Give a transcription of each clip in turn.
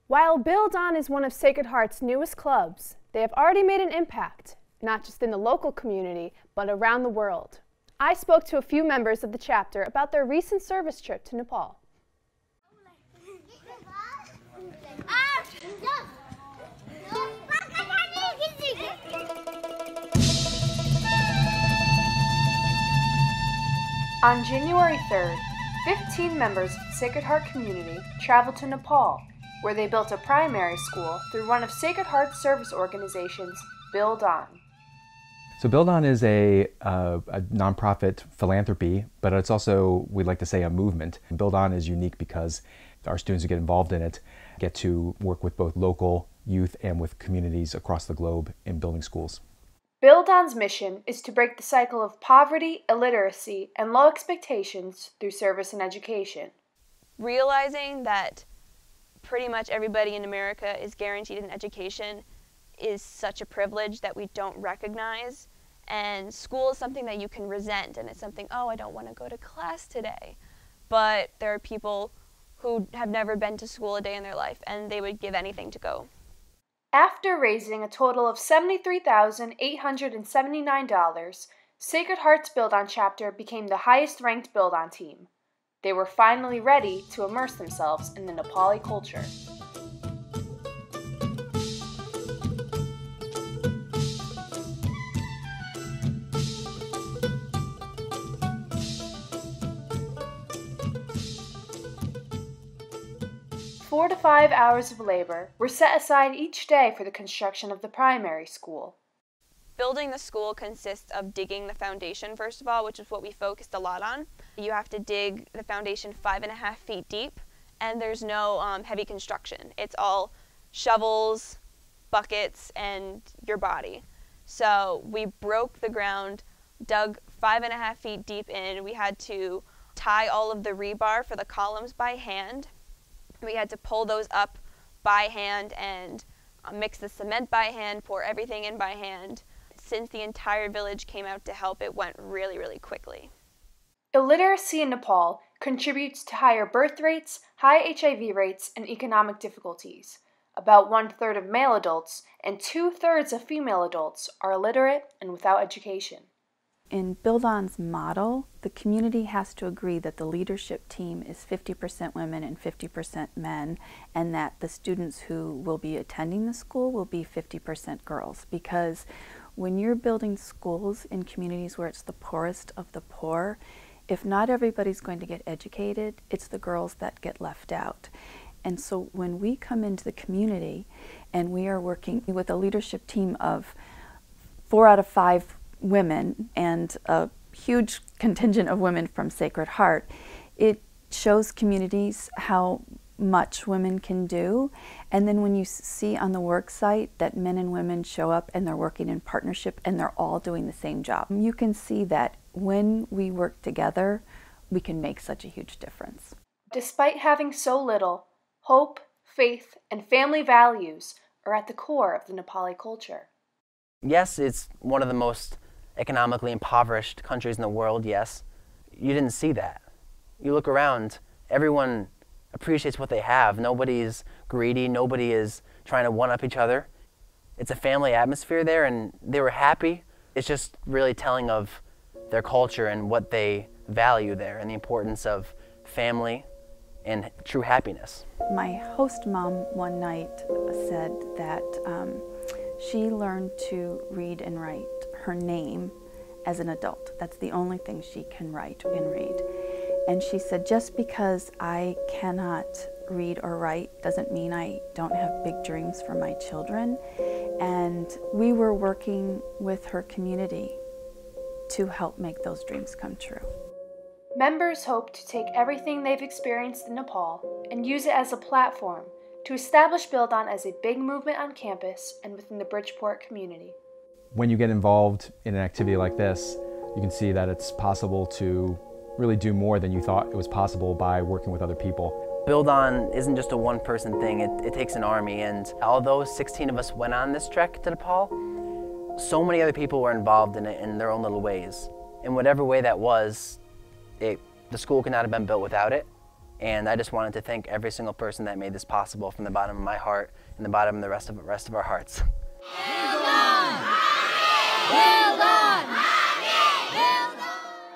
While buildOn is one of Sacred Heart's newest clubs, they have already made an impact, not just in the local community, but around the world. I spoke to a few members of the chapter about their recent service trip to Nepal. On January 3rd, 15 members of the Sacred Heart community traveled to Nepal, where they built a primary school through one of Sacred Heart's service organizations, buildOn. So buildOn is a nonprofit philanthropy, but it's also, we'd like to say, a movement. buildOn is unique because our students who get involved in it get to work with both local youth and with communities across the globe in building schools. buildOn's mission is to break the cycle of poverty, illiteracy, and low expectations through service and education. Realizing that pretty much everybody in America is guaranteed an education is such a privilege that we don't recognize. And school is something that you can resent, and it's something, oh, I don't want to go to class today. But there are people who have never been to school a day in their life, and they would give anything to go. After raising a total of $73,879, Sacred Heart's buildOn chapter became the highest-ranked buildOn team. They were finally ready to immerse themselves in the Nepali culture. Four to 5 hours of labor were set aside each day for the construction of the primary school. Building the school consists of digging the foundation, first of all, which is what we focused a lot on. You have to dig the foundation 5.5 feet deep, and there's no heavy construction. It's all shovels, buckets, and your body. So we broke the ground, dug 5.5 feet deep in. We had to tie all of the rebar for the columns by hand. We had to pull those up by hand and mix the cement by hand, pour everything in by hand. Since the entire village came out to help, it went really, really quickly. Illiteracy in Nepal contributes to higher birth rates, high HIV rates, and economic difficulties. About 1/3 of male adults and 2/3 of female adults are illiterate and without education. In buildOn's model, the community has to agree that the leadership team is 50% women and 50% men, and that the students who will be attending the school will be 50% girls. Because when you're building schools in communities where it's the poorest of the poor, if not everybody's going to get educated, it's the girls that get left out. And so when we come into the community and we are working with a leadership team of 4 out of 5 women and a huge contingent of women from Sacred Heart, it shows communities how much women can do. And then when you see on the work site that men and women show up and they're working in partnership and they're all doing the same job, you can see that when we work together, we can make such a huge difference. Despite having so little, hope, faith, and family values are at the core of the Nepali culture. Yes, it's one of the most economically impoverished countries in the world, yes. You didn't see that. You look around, everyone appreciates what they have. Nobody is greedy, nobody is trying to one-up each other. It's a family atmosphere there, and they were happy. It's just really telling of their culture and what they value there, and the importance of family and true happiness. My host mom one night said that she learned to read and write her name as an adult. That's the only thing she can write and read. And she said, just because I cannot read or write doesn't mean I don't have big dreams for my children. And we were working with her community to help make those dreams come true. Members hope to take everything they've experienced in Nepal and use it as a platform to establish buildOn as a big movement on campus and within the Bridgeport community. When you get involved in an activity like this, you can see that it's possible to really do more than you thought it was possible by working with other people. buildOn isn't just a one-person thing, it takes an army, and although 16 of us went on this trek to Nepal, so many other people were involved in it in their own little ways. In whatever way that was, the school could not have been built without it. And I just wanted to thank every single person that made this possible from the bottom of my heart and the bottom of the rest of our hearts.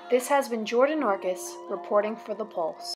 This has been Jordan Orcus reporting for The Pulse.